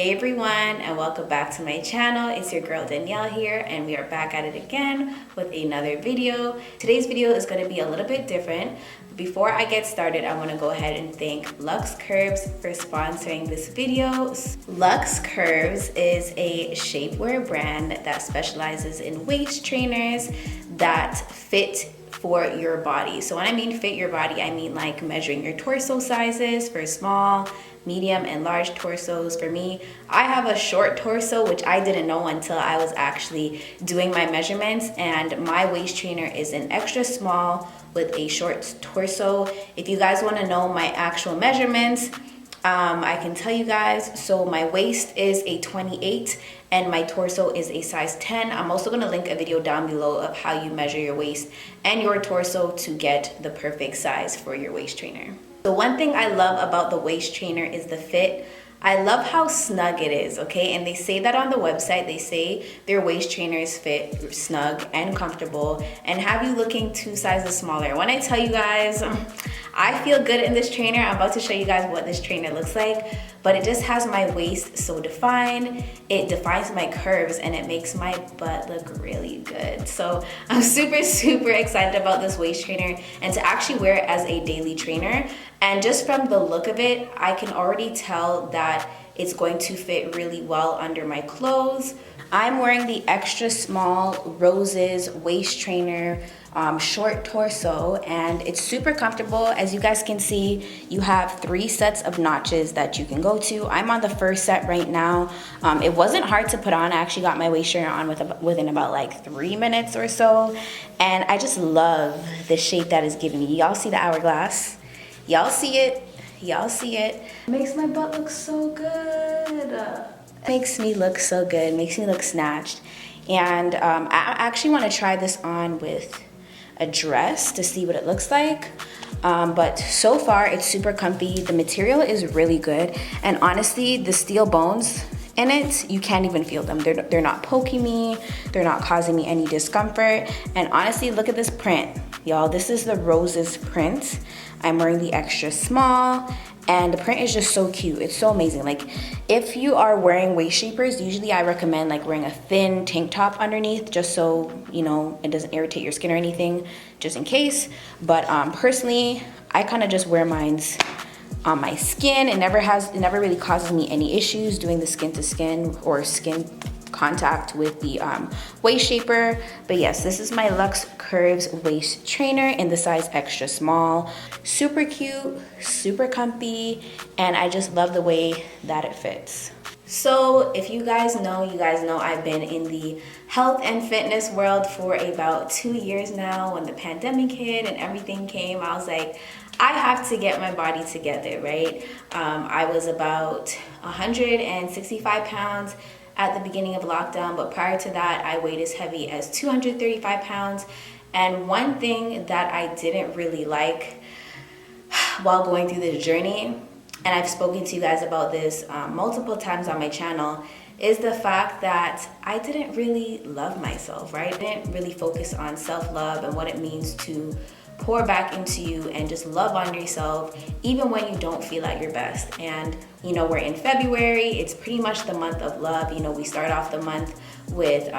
Hey everyone, and welcome back to my channel. It's your girl Danielle here, and we are back at it again with another video. Today's video is going to be a little bit different. Before I get started, I want to go ahead and thank Luxx Curves for sponsoring this video. Luxx Curves is a shapewear brand that specializes in waist trainers that fit for your body. So when I mean fit your body, I mean like measuring your torso sizes for small, medium, and large torsos. For me, I have a short torso, which I didn't know until I was actually doing my measurements, and my waist trainer is an extra small with a short torso. If you guys want to know my actual measurements, I can tell you guys. So my waist is a 28 and my torso is a size 10. I'm also going to link a video down below of how you measure your waist and your torso to get the perfect size for your waist trainer. The one thing I love about the waist trainer is the fit. I love how snug it is, okay? And they say that on the website. They say their waist trainers fit snug and comfortable and have you looking 2 sizes smaller. When I tell you guys, I feel good in this trainer. I'm about to show you guys what this trainer looks like, but it just has my waist so defined. It defines my curves and it makes my butt look really good. So I'm super excited about this waist trainer and to actually wear it as a daily trainer. And just from the look of it, I can already tell that it's going to fit really well under my clothes. I'm wearing the extra small Roses waist trainer, short torso, and it's super comfortable. As you guys can see, you have 3 sets of notches that you can go to. I'm on the first set right now. It wasn't hard to put on. I actually got my waist trainer on within about like 3 minutes or so, and I just love the shape that is giving me. Y'all see the hourglass? Y'all see it? Y'all see it? It makes my butt look so good. Makes me look so good, makes me look snatched. And I actually want to try this on with a dress to see what it looks like. But so far it's super comfy. The material is really good. And honestly, the steel bones in it, you can't even feel them. They're not poking me. They're not causing me any discomfort. And honestly, look at this print. Y'all, this is the Roses print. I'm wearing the extra small. And the print is just so cute. It's so amazing. Like, if you are wearing waist shapers, usually I recommend like wearing a thin tank top underneath, just so, you know, it doesn't irritate your skin or anything, just in case. But personally, I kind of just wear mine's on my skin. It never really causes me any issues doing the skin to skin or skin contact with the waist shaper. But yes, this is my Luxx Curves waist trainer in the size extra small. Super cute, super comfy, and I just love the way that it fits. So if you guys know, I've been in the health and fitness world for about 2 years now. When the pandemic hit and everything came, I was like, I have to get my body together, right? I was about 165 pounds at the beginning of lockdown, but prior to that, I weighed as heavy as 235 pounds. And one thing that I didn't really like while going through this journey, and I've spoken to you guys about this multiple times on my channel, is the fact that I didn't really love myself, right? I didn't really focus on self-love and what it means to pour back into you and just love on yourself even when you don't feel at your best. And you know, we're in February. It's pretty much the month of love. You know, we start off the month with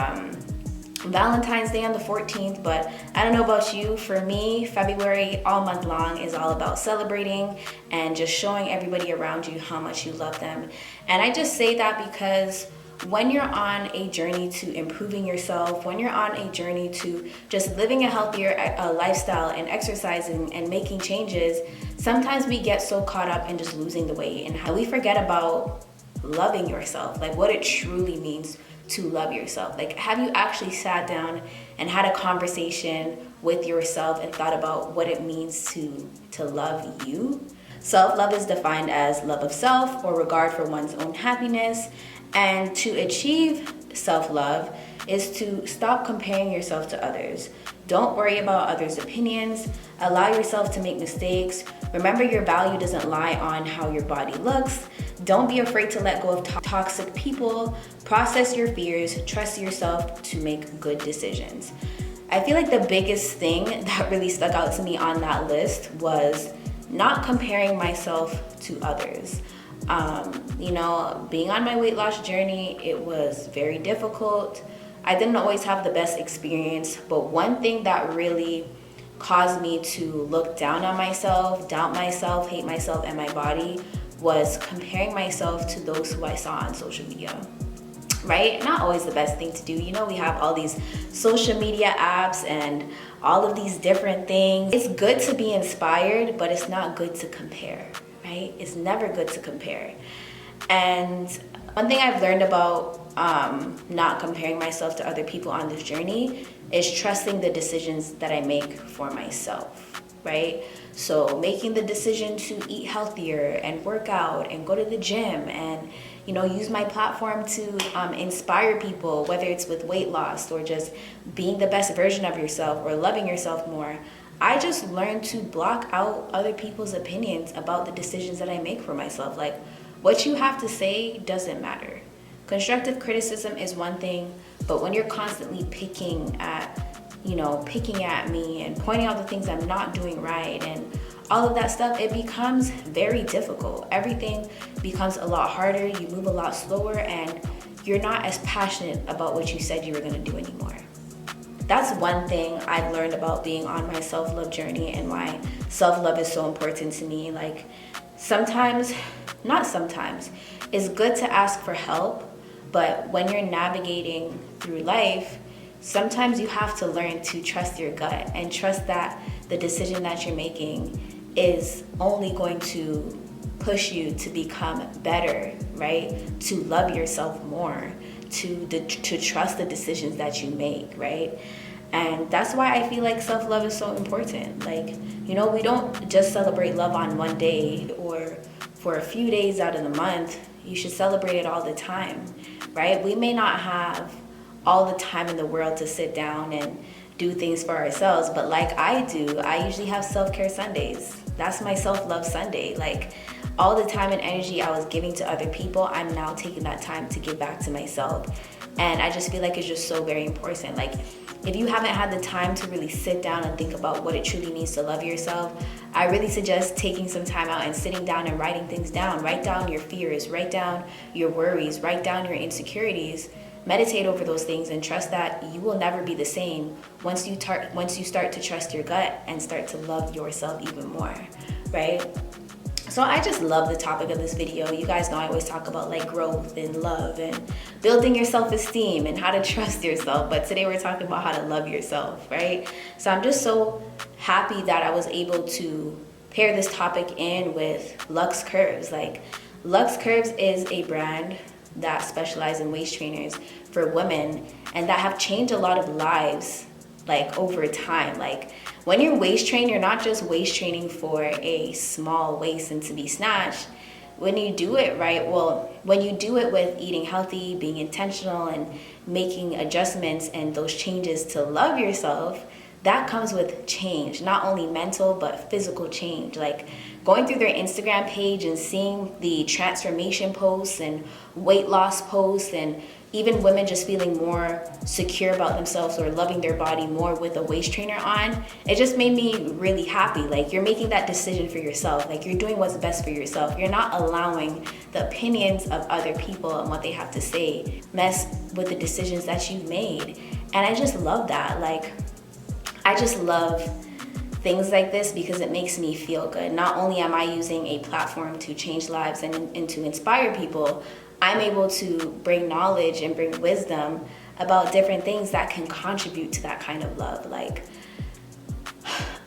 Valentine's Day on the 14th, but I don't know about you. For me, February all month long is all about celebrating and just showing everybody around you how much you love them. And I just say that because when you're on a journey to improving yourself, when you're on a journey to just living a healthier lifestyle and exercising and making changes, sometimes we get so caught up in just losing the weight and how we forget about loving yourself, like what it truly means to love yourself. Like, have you actually sat down and had a conversation with yourself and thought about what it means to love you? Self-love is defined as love of self or regard for one's own happiness. And to achieve self-love is to stop comparing yourself to others. Don't worry about others' opinions. Allow yourself to make mistakes. Remember, your value doesn't lie on how your body looks. Don't be afraid to let go of toxic people. Process your fears. Trust yourself to make good decisions. I feel like the biggest thing that really stuck out to me on that list was not comparing myself to others. You know, being on my weight loss journey, it was very difficult. I didn't always have the best experience, but one thing that really caused me to look down on myself, doubt myself, hate myself and my body was comparing myself to those who I saw on social media. Right? Not always the best thing to do. You know, we have all these social media apps and all of these different things. It's good to be inspired, but it's not good to compare, right? It's never good to compare. And one thing I've learned about not comparing myself to other people on this journey is trusting the decisions that I make for myself, right? So making the decision to eat healthier and work out and go to the gym and, you know, use my platform to inspire people, whether it's with weight loss or just being the best version of yourself or loving yourself more. I just learned to block out other people's opinions about the decisions that I make for myself. Like, what you have to say doesn't matter. Constructive criticism is one thing, but when you're constantly picking at me and pointing out the things I'm not doing right and all of that stuff, it becomes very difficult. Everything becomes a lot harder. You move a lot slower and you're not as passionate about what you said you were going to do anymore. That's one thing I've learned about being on my self-love journey and why self-love is so important to me. Like, not sometimes, it's good to ask for help, but when you're navigating through life, sometimes you have to learn to trust your gut and trust that the decision that you're making is only going to push you to become better, right? To love yourself more, to trust the decisions that you make, right? And that's why I feel like self-love is so important. Like, you know, we don't just celebrate love on one day or for a few days out of the month. You should celebrate it all the time, right? We may not have all the time in the world to sit down and do things for ourselves, but like I do, I usually have self-care Sundays. That's my self-love Sunday. Like, all the time and energy I was giving to other people, I'm now taking that time to give back to myself. And I just feel like it's just so very important. Like, if you haven't had the time to really sit down and think about what it truly means to love yourself, I really suggest taking some time out and sitting down and writing things down. Write down your fears, write down your worries, write down your insecurities. Meditate over those things and trust that you will never be the same once you start to trust your gut and start to love yourself even more, right? So I just love the topic of this video. You guys know I always talk about like growth and love and building your self-esteem and how to trust yourself. But today we're talking about how to love yourself, right? So I'm just so happy that I was able to pair this topic in with Luxx Curves. Like, Luxx Curves is a brand that specializes in waist trainers for women and that have changed a lot of lives, like, over time. Like, when you're waist trained, you're not just waist training for a small waist and to be snatched. When you do it right, when you do it with eating healthy, being intentional, and making adjustments and those changes to love yourself, that comes with change, not only mental, but physical change. Like, going through their Instagram page and seeing the transformation posts and weight loss posts, and even women just feeling more secure about themselves or loving their body more with a waist trainer on, it just made me really happy. Like, you're making that decision for yourself. Like, you're doing what's best for yourself. You're not allowing the opinions of other people and what they have to say mess with the decisions that you've made. And I just love that. Like, I just love things like this because it makes me feel good. Not only am I using a platform to change lives and to inspire people, I'm able to bring knowledge and bring wisdom about different things that can contribute to that kind of love. Like,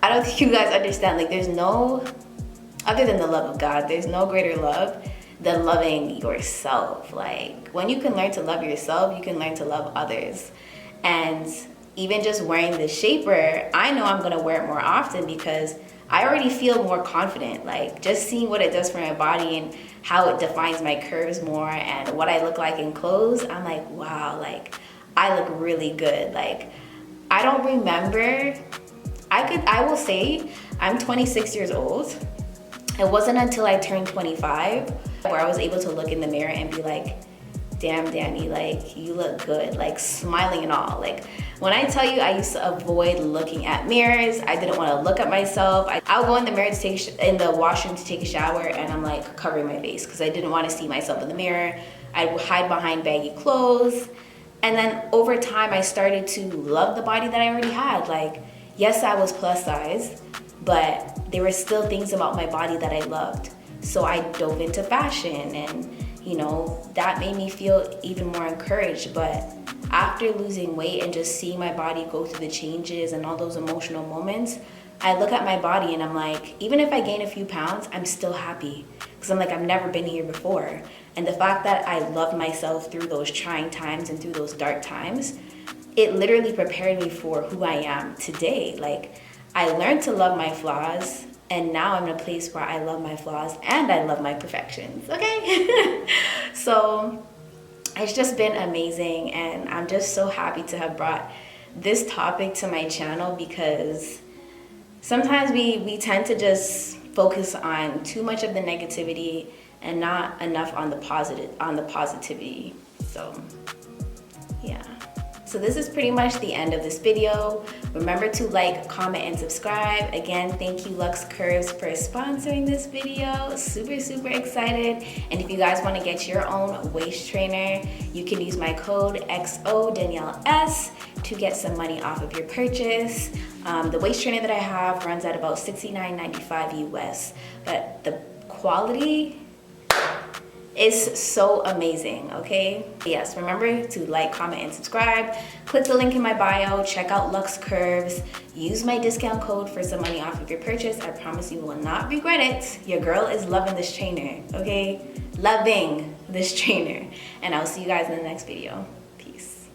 I don't think you guys understand, like, there's no, other than the love of God, there's no greater love than loving yourself. Like, when you can learn to love yourself, you can learn to love others. And even just wearing the shaper, I know I'm gonna wear it more often because I already feel more confident. Like, just seeing what it does for my body and how it defines my curves more and what I look like in clothes, I'm like, wow, like, I look really good. Like, I don't remember, I will say I'm 26 years old. It wasn't until I turned 25 where I was able to look in the mirror and be like, damn Danny, like you look good, like smiling and all. Like when I tell you I used to avoid looking at mirrors, I didn't want to look at myself. I'll go in the mirror to in the washroom to take a shower, and I'm like covering my face because I didn't want to see myself in the mirror. I'd hide behind baggy clothes. And then over time I started to love the body that I already had. Like, yes, I was plus size, but there were still things about my body that I loved. So I dove into fashion, and you know, that made me feel even more encouraged. But after losing weight and just seeing my body go through the changes and all those emotional moments, I look at my body and I'm like, even if I gain a few pounds, I'm still happy. Because I'm like, I've never been here before. And the fact that I loved myself through those trying times and through those dark times, it literally prepared me for who I am today. Like, I learned to love my flaws, and now I'm in a place where I love my flaws and I love my perfections, okay? So it's just been amazing, and I'm just so happy to have brought this topic to my channel, because sometimes we tend to just focus on too much of the negativity and not enough on the positivity. So yeah. So this is pretty much the end of this video. Remember to like, comment, and subscribe. Again, thank you Luxx Curves for sponsoring this video. Super, super excited. And if you guys want to get your own waist trainer, you can use my code XO Danielle S to get some money off of your purchase. The waist trainer that I have runs at about $69.95 US, but the quality is so amazing, okay? Yes, remember to like, comment, and subscribe. Click the link in my bio, check out Luxx Curves. Use my discount code for some money off of your purchase. I promise you will not regret it. Your girl is loving this trainer, okay? Loving this trainer. And I'll see you guys in the next video. Peace.